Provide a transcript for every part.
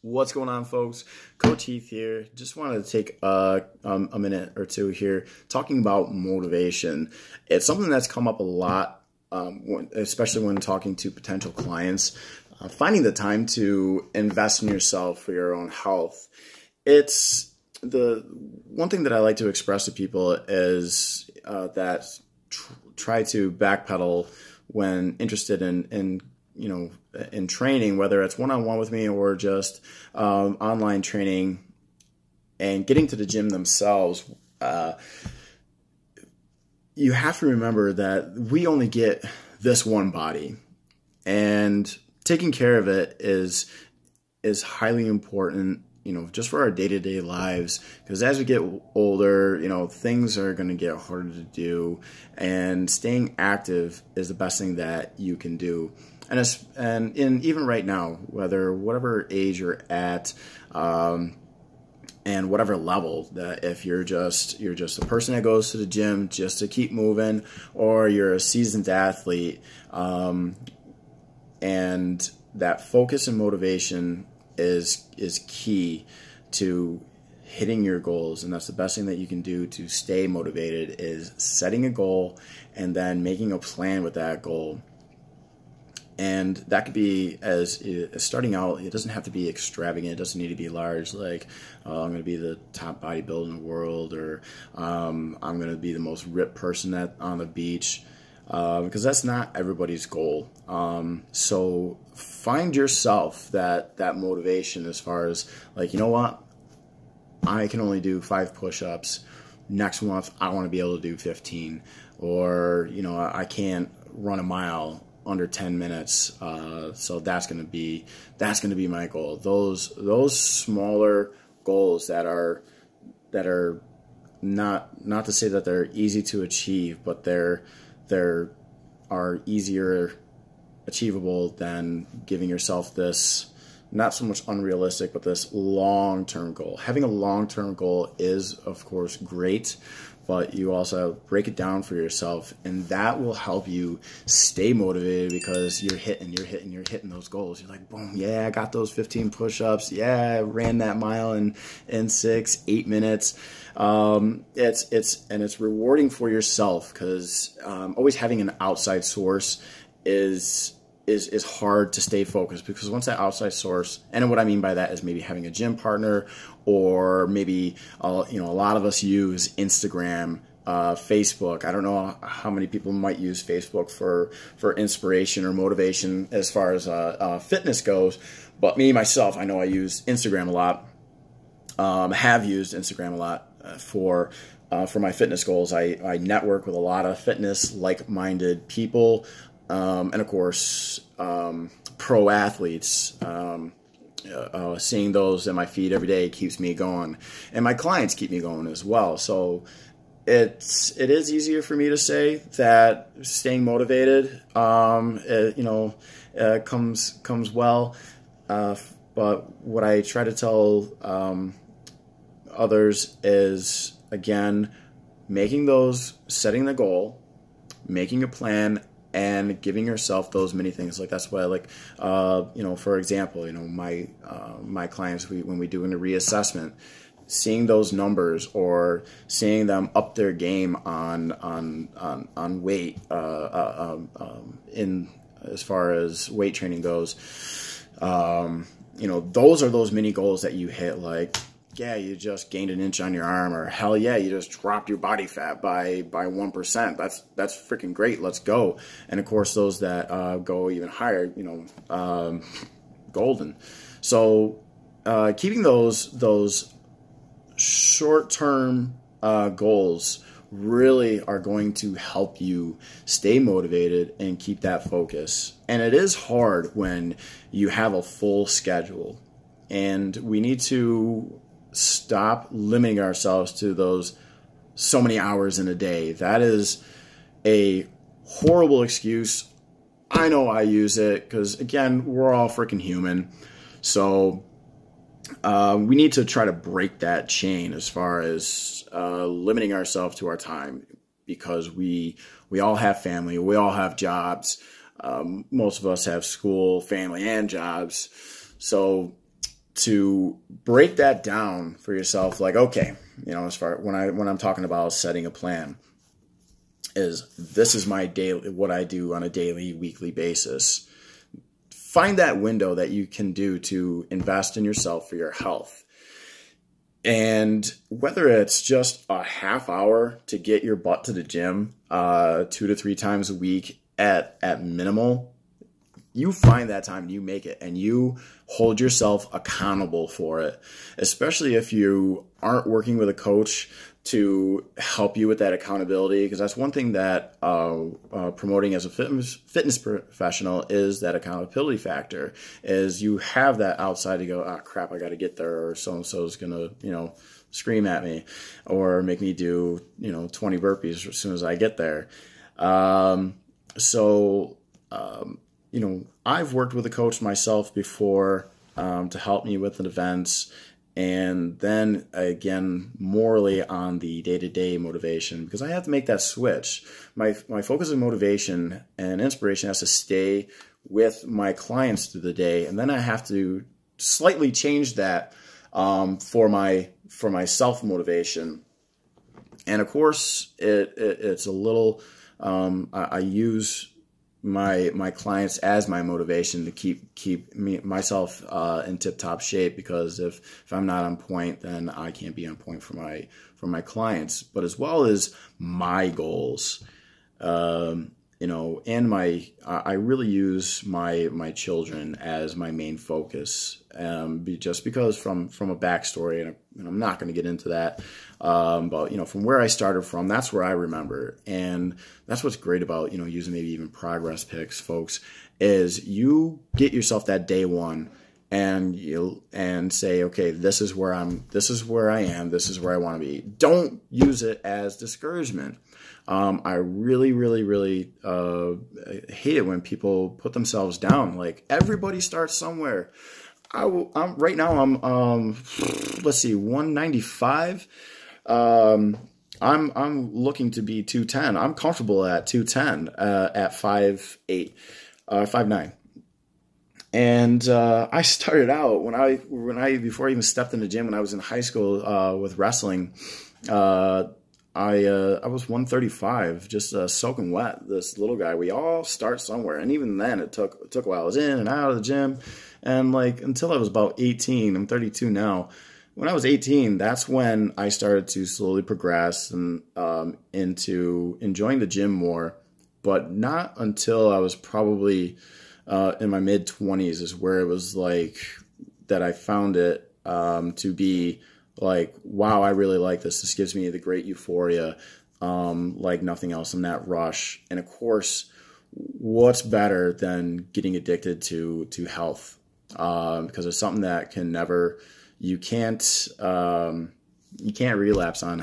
What's going on, folks? Coach Heath here. Just wanted to take a minute or two here talking about motivation. It's something that's come up a lot, especially when talking to potential clients. Finding the time to invest in yourself for your own health. It's the one thing that I like to express to people is that try to backpedal when interested in training, whether it's one-on-one with me or just online training, and getting to the gym themselves. You have to remember that we only get this one body, and taking care of it is highly important, just for our day-to-day lives, because as we get older, things are going to get harder to do, and staying active is the best thing that you can do. And even right now, whatever age you're at, and whatever level, that if you're just a person that goes to the gym just to keep moving, or you're a seasoned athlete, and that focus and motivation is key to hitting your goals. And that's the best thing that you can do to stay motivated, is setting a goal and then making a plan with that goal. And that could be as starting out. It doesn't have to be extravagant. It doesn't need to be large, like I'm going to be the top bodybuilder in the world, or I'm going to be the most ripped person on the beach, because that's not everybody's goal. So find yourself that motivation, as far as like, what, I can only do 5 push-ups. Next month I want to be able to do 15, or I can't run a mile under 10 minutes, so that's going to be my goal. Those smaller goals that are not to say that they're easy to achieve, but they're easier achievable than giving yourself this, not so much unrealistic, but this long-term goal. Having a long-term goal is, of course, great, but you also break it down for yourself, and that will help you stay motivated, because you're hitting those goals. You're like, boom, yeah, I got those 15 push-ups. Yeah, I ran that mile in 6-8 minutes. It's rewarding for yourself, because always having an outside source is hard to stay focused, because once that outside source, and what I mean by that is maybe having a gym partner, or maybe a lot of us use Instagram, Facebook. I don't know how many people might use Facebook for inspiration or motivation as far as fitness goes, but myself, I know I use Instagram a lot. Have used Instagram a lot for my fitness goals. I network with a lot of fitness like-minded people. And of course, pro athletes, seeing those in my feed every day keeps me going, and my clients keep me going as well. So it is easier for me to say that staying motivated, comes well. But what I try to tell, others is, again, setting the goal, making a plan, and giving yourself those many things. Like, that's why I like, for example, my clients, when we do a reassessment, seeing those numbers, or seeing them up their game on weight, in as far as weight training goes, those are those mini goals that you hit. Like, yeah, you just gained an inch on your arm, or hell yeah, you just dropped your body fat by 1%. That's freaking great. Let's go. And of course, those that go even higher, golden. So keeping those short-term goals really are going to help you stay motivated and keep that focus. And it is hard when you have a full schedule, and we need to stop limiting ourselves to those so many hours in a day. That is a horrible excuse. I know I use it, because again, we're all freaking human. So we need to try to break that chain as far as limiting ourselves to our time, because we all have family, we all have jobs. Most of us have school, family, and jobs. So to break that down for yourself, like, okay, as far when I'm talking about setting a plan, this is my daily, what I do on a daily, weekly basis. Find that window that you can do to invest in yourself for your health. And whether it's just a half hour to get your butt to the gym 2 to 3 times a week at minimal, you find that time and you make it, and you hold yourself accountable for it, especially if you aren't working with a coach to help you with that accountability, because that's one thing that promoting as a fitness professional is that accountability factor, is you have that outside to go, oh crap, I got to get there, or so-and-so is going to, scream at me or make me do, 20 burpees as soon as I get there. I've worked with a coach myself before to help me with an event, and then again, morally on the day-to-day motivation, because I have to make that switch. My focus and motivation and inspiration has to stay with my clients through the day, and then I have to slightly change that for my self-motivation. And of course, it's a little. I use my clients as my motivation to keep myself in tip-top shape, because if I'm not on point, then I can't be on point for my clients, but as well as my goals. And I really use my children as my main focus, just because from a backstory, and I'm not going to get into that, but from where I started from, that's where I remember, and that's what's great about using maybe even progress pics, folks, is you get yourself that day one, and say, okay, this is where I am, this is where I want to be. Don't use it as discouragement. I really, really, really hate it when people put themselves down. Like, everybody starts somewhere. I'm right now. I'm let's see, 195. I'm looking to be 210. I'm comfortable at 210 at 5'8", 5'9". And I started out when I before I even stepped in the gym, when I was in high school with wrestling. I was 135, just soaking wet, this little guy. We all start somewhere, and even then, it took a while. I was in and out of the gym, and until I was about 18. I'm 32 now. When I was 18, that's when I started to slowly progress and into enjoying the gym more. But not until I was probably in my mid-20s is where it was that I found it to be wow, I really like this. This gives me the great euphoria, like nothing else in that rush. And of course, what's better than getting addicted to health? Because it's something that you can't relapse on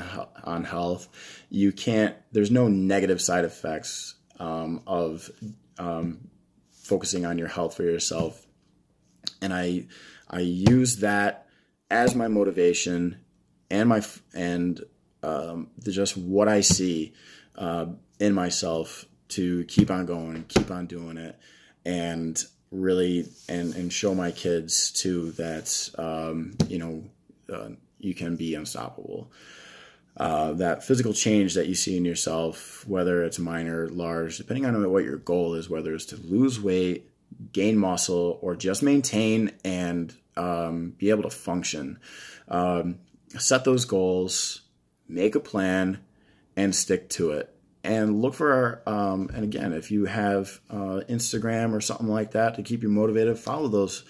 health. There's no negative side effects of focusing on your health for yourself. And I use that as my motivation and just what I see in myself to keep on going, keep on doing it, and really and show my kids too that you can be unstoppable. That physical change that you see in yourself, whether it's minor, large, depending on what your goal is, whether it's to lose weight, gain muscle, or just maintain and be able to function. Set those goals, make a plan, and stick to it. And look for and again, if you have Instagram or something like that to keep you motivated, follow those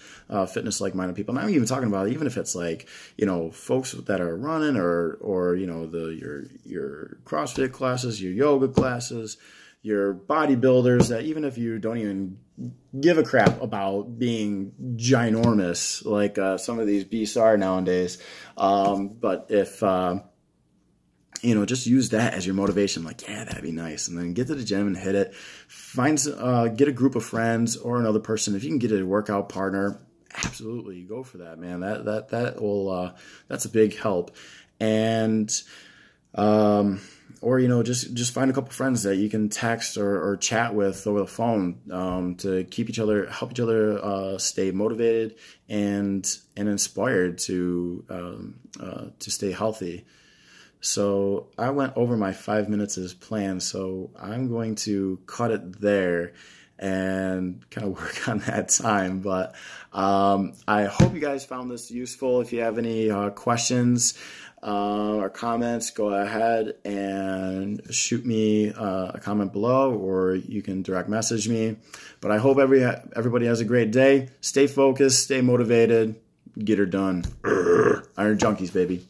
fitness like-minded people. And I'm even talking about, even if it's folks that are running or your CrossFit classes, your yoga classes, your bodybuilders, that even if you don't even give a crap about being ginormous like some of these beasts are nowadays, but if just use that as your motivation. Yeah, that'd be nice. And then get to the gym and hit it. Get a group of friends or another person. If you can get a workout partner, absolutely go for that, man. That will that's a big help. And Or, just find a couple friends that you can text or chat with over the phone, to help each other, stay motivated and inspired to stay healthy. So I went over my 5 minutes as planned, so I'm going to cut it there and kind of work on that time. But I hope you guys found this useful. If you have any questions or comments, go ahead and shoot me a comment below, or you can direct message me. But I hope everybody has a great day. Stay focused, stay motivated, get her done. Iron Junkies, baby.